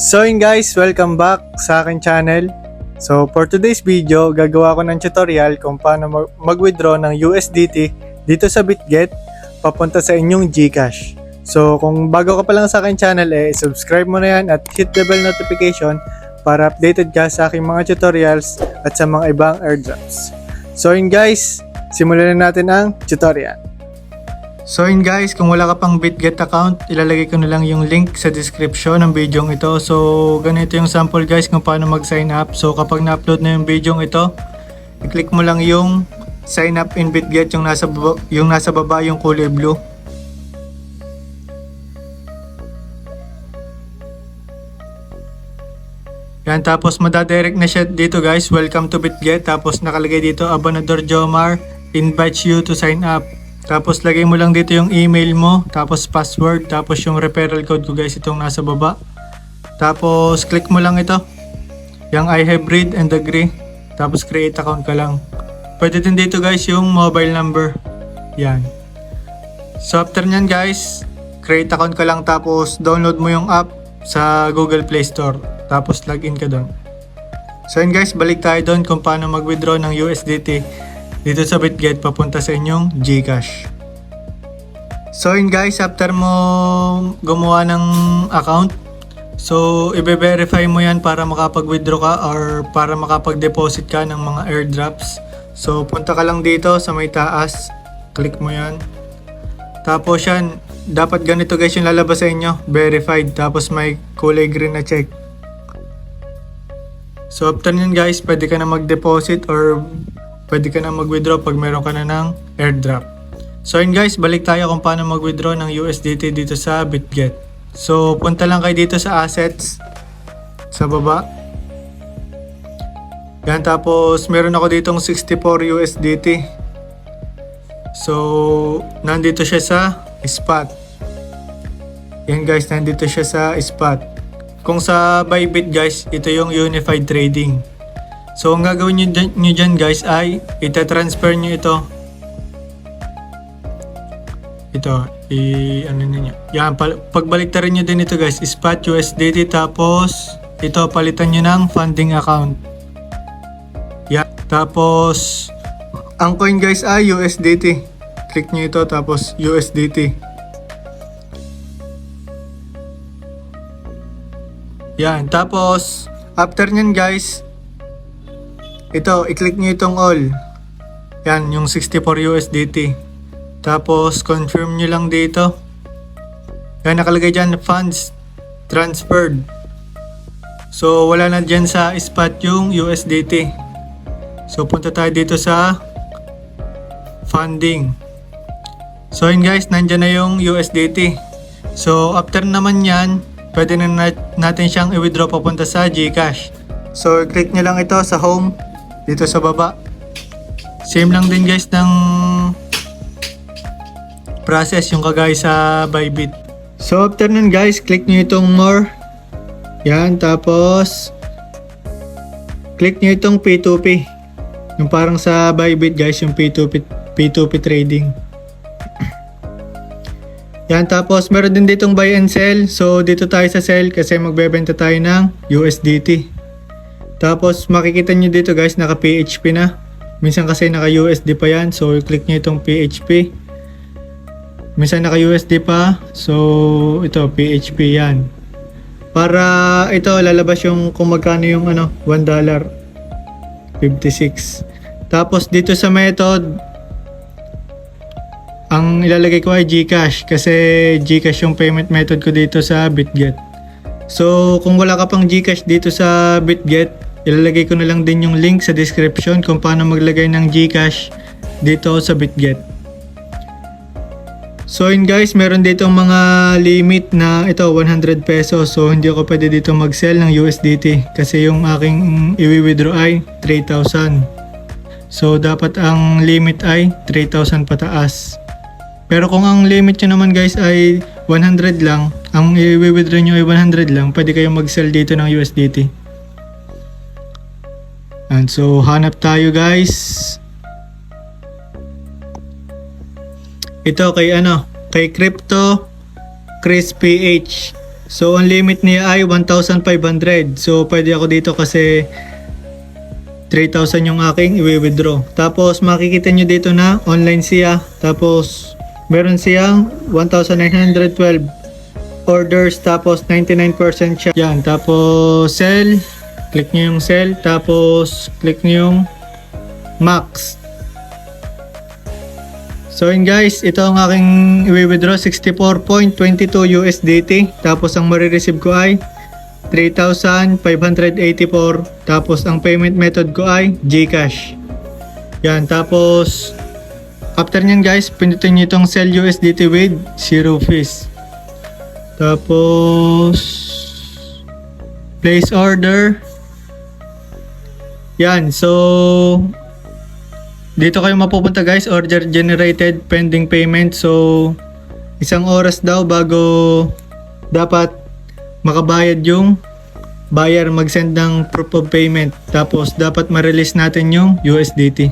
So yun guys, welcome back sa akin channel. So for today's video, gagawa ko ng tutorial kung paano mag-withdraw ng USDT dito sa BitGet papunta sa inyong GCash. So kung bago ka pa lang sa akin channel, subscribe mo na yan at hit the bell notification para updated ka sa aking mga tutorials at sa mga ibang airdrops. So yun guys, simulan na natin ang tutorial. So yun guys, kung wala ka pang BitGet account, ilalagay ko na lang yung link sa description ng video ito. So ganito yung sample guys kung paano mag-sign up. So kapag na-upload na yung video ito, i-click mo lang yung sign up in BitGet, yung nasa baba yung kulay blue. Yan, tapos madadirect na siya dito guys, welcome to BitGet. Tapos nakalagay dito, Abonador Jomar invites you to sign up. Tapos lagay mo lang dito yung email mo, tapos password, tapos yung referral code ko guys, itong nasa baba. Tapos click mo lang ito, yung I have read and agree. Tapos create account ka lang. Pwede din dito guys yung mobile number. Yan. So after nyan guys, create account ka lang, tapos download mo yung app sa Google Play Store. Tapos login ka doon. So yun guys, balik tayo doon kung paano mag-withdraw ng USDT dito sa BitGet papunta sa inyong GCash. So yun guys, after mo gumawa ng account, so i-verify mo yan para makapag-withdraw ka or para makapag-deposit ka ng mga airdrops. So punta ka lang dito sa may taas, click mo yan. Tapos yan, dapat ganito guys yung lalabas sa inyo, verified, tapos may kulay green na check. So after nyan guys, pwede ka na mag-deposit or pwede ka na mag-withdraw pag meron ka na ng airdrop. So yun guys, balik tayo kung paano mag-withdraw ng USDT dito sa BitGet. So punta lang kayo dito sa assets, sa baba. Yan, tapos meron ako ditong 64 USDT. So nandito siya sa spot. Yan guys, nandito siya sa spot. Kung sa Bybit guys, ito yung Unified Trading. So ang gagawin nyo dyan guys ay itatransfer nyo ito. Ano ninyo. Yan, pagbaliktarin nyo din ito guys, spot USDT, tapos ito palitan nyo ng funding account. Yan, tapos ang coin guys ay USDT. Click nyo ito, tapos USDT. Yan, tapos after nyan guys, ito, i-click nyo itong all. Yan, yung 64 USDT. Tapos, confirm nyo lang dito. Yan, nakalagay dyan, funds transferred. So, wala na dyan sa spot yung USDT. So, punta tayo dito sa funding. So, yun guys, nandyan na yung USDT. So, after naman yan, pwede na natin siyang i-withdraw papunta sa GCash. So, click nyo lang ito sa home. Dito sa baba. Same lang din guys ng process yung kagaya sa Bybit. So after nun guys, click nyo itong more. Yan, tapos click nyo itong P2P. Yung parang sa Bybit guys, yung P2P trading. Yan, tapos meron din ditong buy and sell. So dito tayo sa sell kasi magbebenta tayo ng USDT. Tapos makikita nyo dito guys, naka PHP na. Minsan kasi naka USD pa yan. So click nyo itong PHP. Minsan naka USD pa. So ito PHP yan. Para ito lalabas yung kung magkano yung $1.56. Tapos dito sa method, ang ilalagay ko ay GCash. Kasi GCash yung payment method ko dito sa BitGet. So kung wala ka pang GCash dito sa BitGet, ilalagay ko na lang din yung link sa description kung paano maglagay ng GCash dito sa BitGet. So yun guys, meron dito mga limit na ito 100 pesos. So hindi ako pwede dito mag-sell ng USDT kasi yung aking i-withdraw ay 3,000. So dapat ang limit ay 3,000 pataas. Pero kung ang limit nyo naman guys ay 100 lang, ang i-withdraw nyo ay 100 lang, pwede kayong mag-sell dito ng USDT. And so hanap tayo guys. Ito kay kay Crypto Chris PH. So ang limit niya ay 1,500. So pwede ako dito kasi 3,000 yung aking i-withdraw. Tapos makikita nyo dito na online siya. Tapos meron siyang 1,912 orders. Tapos 99% siya. Yan. Tapos sell. Click nyo yung sell. Tapos click nyo yung max. So yun guys, ito ang aking i-withdraw, 64.22 USDT. Tapos ang marireceive ko ay 3,584. Tapos ang payment method ko ay GCash. Yan, tapos after nyan guys, pindutin nyo itong sell USDT with 0 fees. Tapos place order. Yan, so dito kayo mapupunta guys, order generated pending payment. So isang oras daw bago dapat makabayad yung buyer, mag-send ng proof of payment. Tapos dapat ma-release natin yung USDT.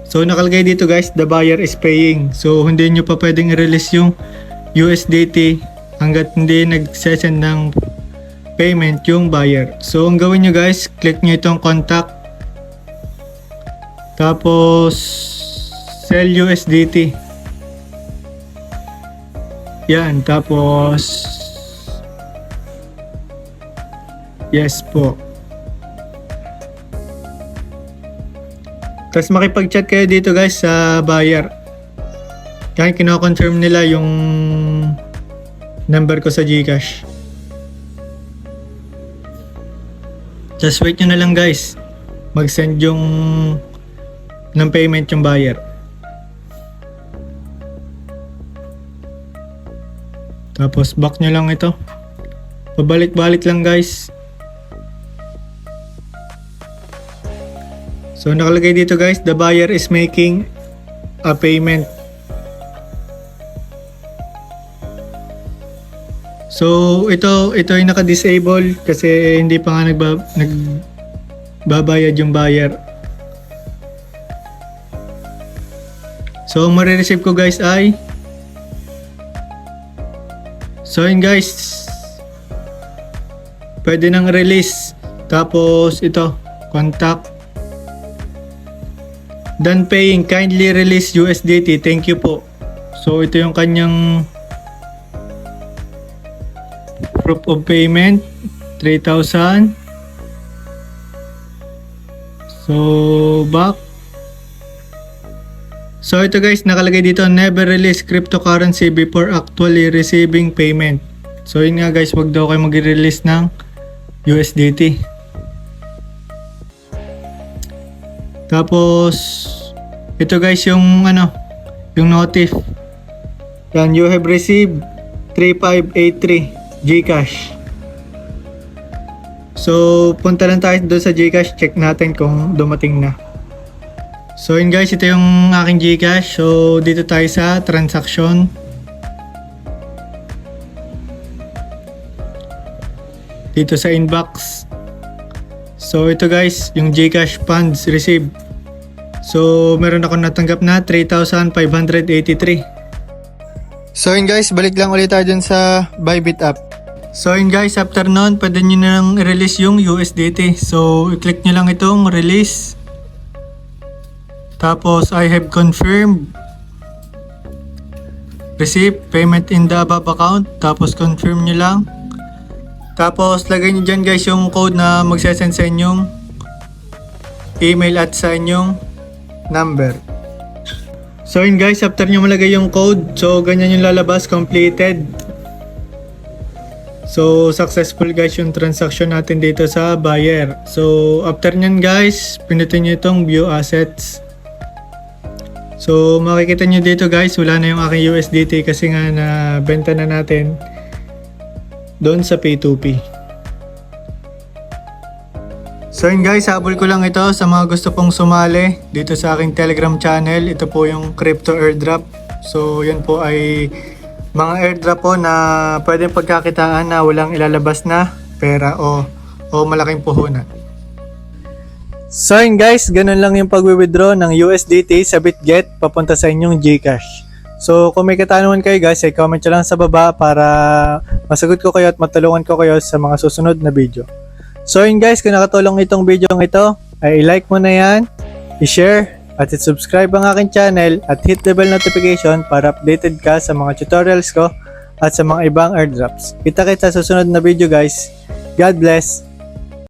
So nakalagay dito guys, the buyer is paying. So hindi nyo pa pwedeng i-release yung USDT hanggat hindi nag-send ng payment yung buyer. So ang gawin nyo guys, click nyo itong contact. Tapos sell USDT. Yan, tapos yes po. Tapos makipag-chat kayo dito guys sa buyer. Kaya kino-confirm nila yung number ko sa GCash. Just wait nyo na lang guys. Mag-send yung ng payment yung buyer. Tapos back nyo lang ito. Pabalik-balik lang guys. So nakalagay dito guys, the buyer is making a payment. So ito ay naka-disable kasi hindi pa nga nagbabayad yung buyer. So ang marireceive ko guys ay, so yun guys, pwede nang release. Tapos ito, contact, done paying, kindly release USDT, thank you po. So ito yung kanyang proof of payment, 3,000. So back. So ito guys, nakalagay dito, never release cryptocurrency before actually receiving payment. So yun nga guys, wag daw kayo mag-release ng USDT. Tapos ito guys yung yung notif. Yan, you have received 3583 GCash. So punta lang tayo doon sa GCash, check natin kung dumating na. So yun guys, ito yung aking GCash. So dito tayo sa transaction. Dito sa inbox. So ito guys, yung GCash funds received. So meron ako natanggap na 3,583. So yun guys, balik lang ulit tayo dun sa Bybit app. So yun guys, after nun, pwede nyo nang i-release yung USDT. So i-click nyo lang itong release. Tapos I have confirmed receive payment in the above account. Tapos confirm nyo lang. Tapos lagay nyo dyan guys yung code na magsasend sa inyong email at sa inyong number. So yun guys, after nyo malagay yung code, so ganyan yung lalabas, completed. So successful guys yung transaction natin dito sa buyer. So after nyan guys, pinutin nyo itong view assets. So makikita nyo dito guys, wala na yung aking USDT kasi nga na benta na natin doon sa P2P. So yun guys, habol ko lang ito sa mga gusto pong sumali dito sa aking Telegram channel. Ito po yung crypto airdrop. So yun po ay mga airdrop po na pwedeng pagkakitaan na walang ilalabas na pera o malaking puhunan. So yun guys, ganun lang yung pag-withdraw ng USDT sa BitGet papunta sa inyong GCash. So kung may katanungan kayo guys, ay comment nyo lang sa baba para masagot ko kayo at matulungan ko kayo sa mga susunod na video. So yun guys, kung nakatulong itong video ito, ay i-like mo na yan, i-share, at i-subscribe ang aking channel at hit the bell notification para updated ka sa mga tutorials ko at sa mga ibang airdrops. Kita-kits sa susunod na video guys. God bless!